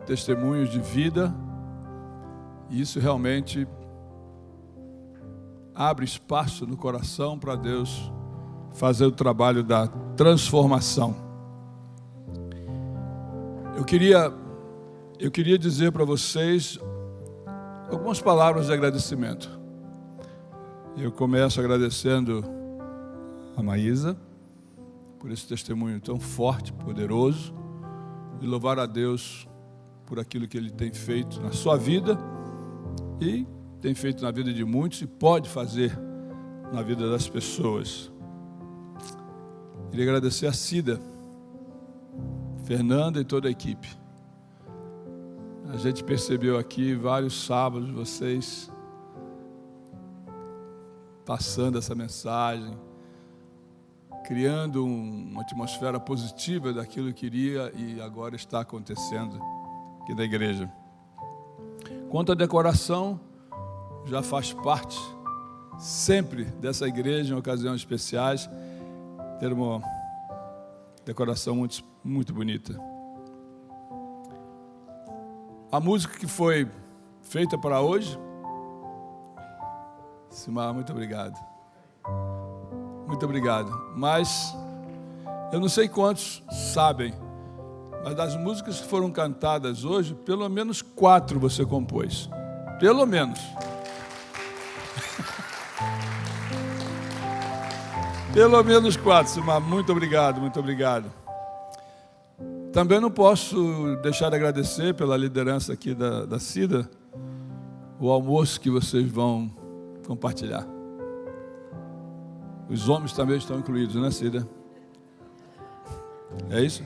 testemunhos de vida, e isso realmente abre espaço no coração para Deus fazer o trabalho da transformação. Eu queria dizer para vocês algumas palavras de agradecimento. Eu começo agradecendo a Maísa por esse testemunho tão forte, poderoso, e louvar a Deus por aquilo que Ele tem feito na sua vida e tem feito na vida de muitos e pode fazer na vida das pessoas. Queria agradecer a Cida, Fernanda e toda a equipe. A gente percebeu aqui vários sábados vocês passando essa mensagem, criando uma atmosfera positiva daquilo que iria e agora está acontecendo aqui na igreja. Quanto à decoração, já faz parte sempre dessa igreja, em ocasiões especiais, ter uma decoração muito, muito bonita. A música que foi feita para hoje, Simar, muito obrigado. Muito obrigado. Mas eu não sei quantos sabem, mas das músicas que foram cantadas hoje, pelo menos 4 você compôs. Pelo menos. Pelo menos 4, Simar. Muito obrigado, muito obrigado. Também não posso deixar de agradecer pela liderança aqui da Cida, o almoço que vocês vão compartilhar. Os homens também estão incluídos, né, Cida? É isso?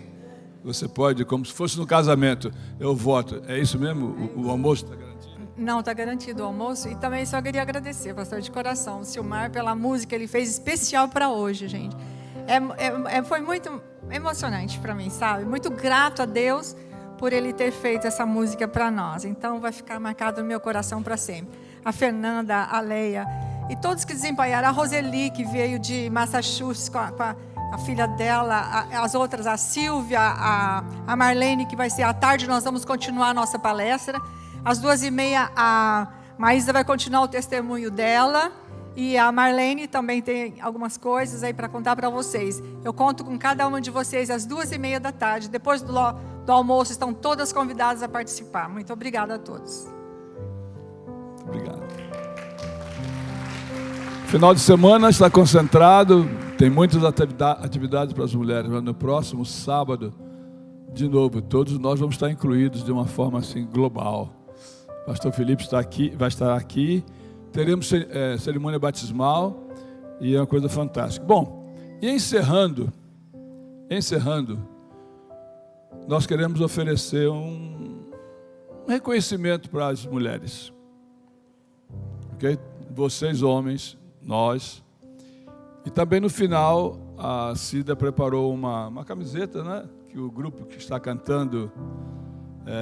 Você pode, como se fosse no casamento, eu voto. É isso mesmo? O almoço está garantido? Não, está garantido o almoço. E também só queria agradecer, pastor, de coração, o Silmar, pela música que ele fez especial para hoje, gente. Foi muito emocionante para mim, sabe? Muito grato a Deus por ele ter feito essa música para nós. Então vai ficar marcado no meu coração para sempre. A Fernanda, a Leia e todos que desempenharam. A Roseli, que veio de Massachusetts com a filha dela, as outras, a Silvia, a Marlene, que vai ser à tarde. Nós vamos continuar a nossa palestra. Às 2h30, a Maísa vai continuar o testemunho dela. E a Marlene também tem algumas coisas aí para contar para vocês. Eu conto com cada uma de vocês às 2h30 da tarde. Depois do almoço, estão todas convidadas a participar. Muito obrigada a todos. Obrigado. Final de semana está concentrado. Tem muitas atividades para as mulheres. Mas no próximo sábado, de novo, todos nós vamos estar incluídos de uma forma assim global. O pastor Felipe vai estar aqui. Teremos cerimônia batismal e é uma coisa fantástica. Bom, e encerrando, nós queremos oferecer um reconhecimento para as mulheres. Ok? Vocês homens, nós. E também no final, a Cida preparou uma camiseta, né? Que o grupo que está cantando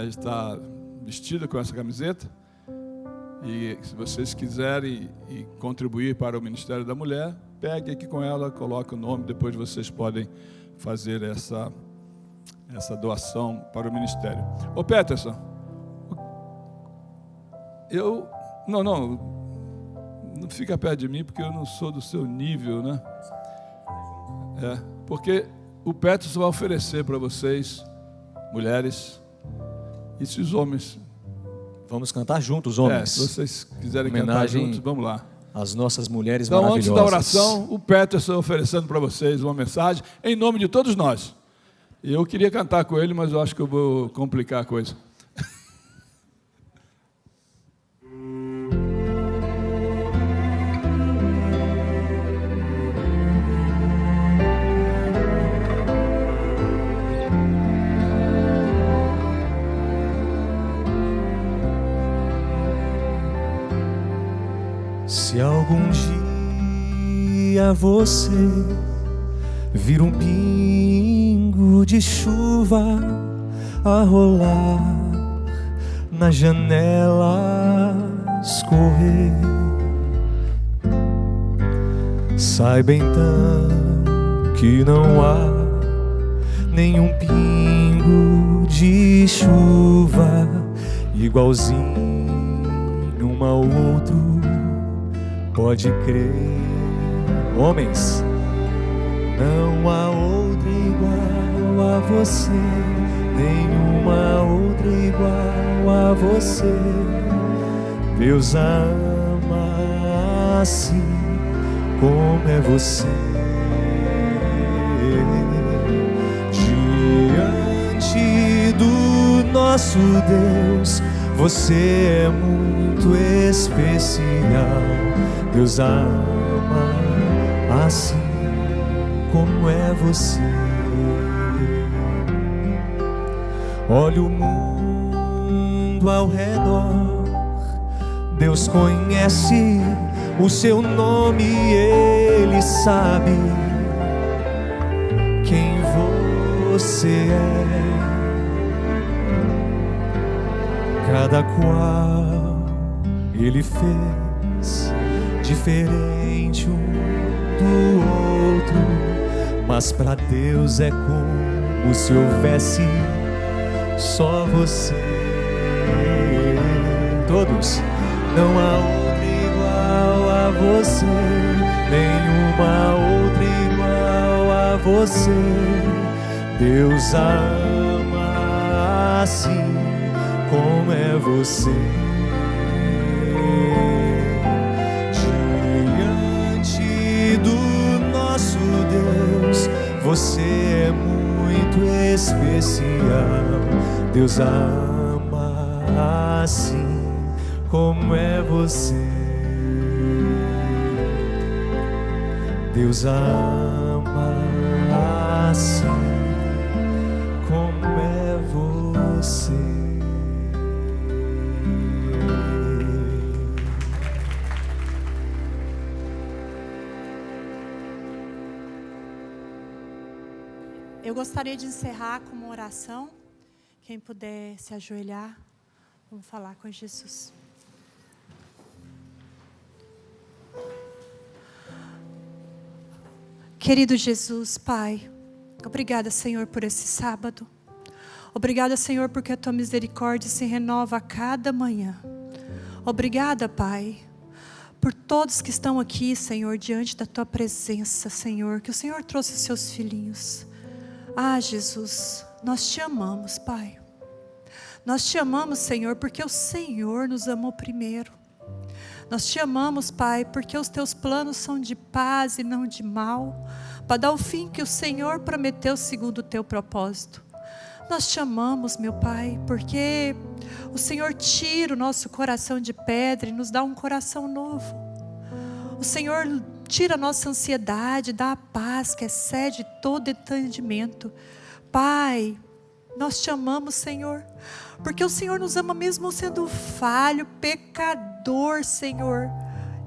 está vestido com essa camiseta. E se vocês quiserem contribuir para o Ministério da Mulher, pegue aqui com ela, coloque o nome, depois vocês podem fazer essa doação para o Ministério. Ô Peterson, não fica perto de mim, porque eu não sou do seu nível, né? Porque o Peterson vai oferecer para vocês, mulheres, e se os homens... Vamos cantar juntos, homens. Se vocês quiserem cantar juntos, vamos lá. As nossas mulheres então, maravilhosas. Antes da oração, o Peterson oferecendo para vocês uma mensagem em nome de todos nós. Eu queria cantar com ele, mas eu acho que eu vou complicar a coisa. Se algum dia você vir um pingo de chuva a rolar na janela, escorrer, saiba então que não há nenhum pingo de chuva igualzinho um ao outro. Pode crer, homens, não há outra igual a você, nenhuma outra igual a você. Deus a ama assim como é você. Diante do nosso Deus, você é muito especial. Deus ama assim como é você. Olha o mundo ao redor, Deus conhece o seu nome, Ele sabe quem você é. Cada qual Ele fez diferente um do outro, mas para Deus é como se houvesse só você. Todos, não há outra igual a você, nenhuma outra igual a você. Deus ama assim como é você. Você é muito especial. Deus ama assim como é você. Deus ama assim como é você. Eu gostaria de encerrar com uma oração. Quem puder se ajoelhar, vamos falar com Jesus. Querido Jesus, Pai, obrigada, Senhor, por esse sábado. Obrigada, Senhor, porque a Tua misericórdia se renova a cada manhã. Obrigada, Pai, por todos que estão aqui, Senhor, diante da Tua presença, Senhor, que o Senhor trouxe os Seus filhinhos. Ah, Jesus, nós Te amamos, Pai. Nós Te amamos, Senhor, porque o Senhor nos amou primeiro. Nós Te amamos, Pai, porque os Teus planos são de paz e não de mal, para dar o fim que o Senhor prometeu segundo o Teu propósito. Nós Te amamos, meu Pai, porque o Senhor tira o nosso coração de pedra e nos dá um coração novo. O Senhor tira a nossa ansiedade, dá a paz que excede todo entendimento. Pai, nós Te amamos, Senhor, porque o Senhor nos ama mesmo sendo falho, pecador, Senhor.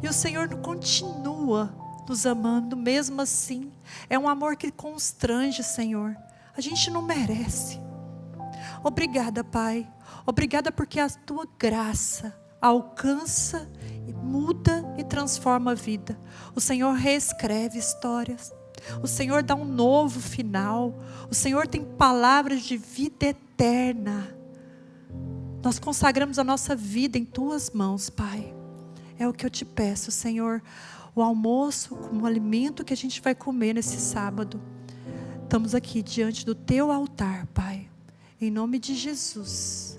E o Senhor continua nos amando mesmo assim. É um amor que constrange, Senhor. A gente não merece. Obrigada, Pai. Obrigada porque a Tua graça alcança, muda e transforma a vida. O Senhor reescreve histórias. O Senhor dá um novo final. O Senhor tem palavras de vida eterna. Nós consagramos a nossa vida em Tuas mãos, Pai. É o que eu Te peço, Senhor. O almoço, como o alimento que a gente vai comer nesse sábado. Estamos aqui diante do Teu altar, Pai. Em nome de Jesus.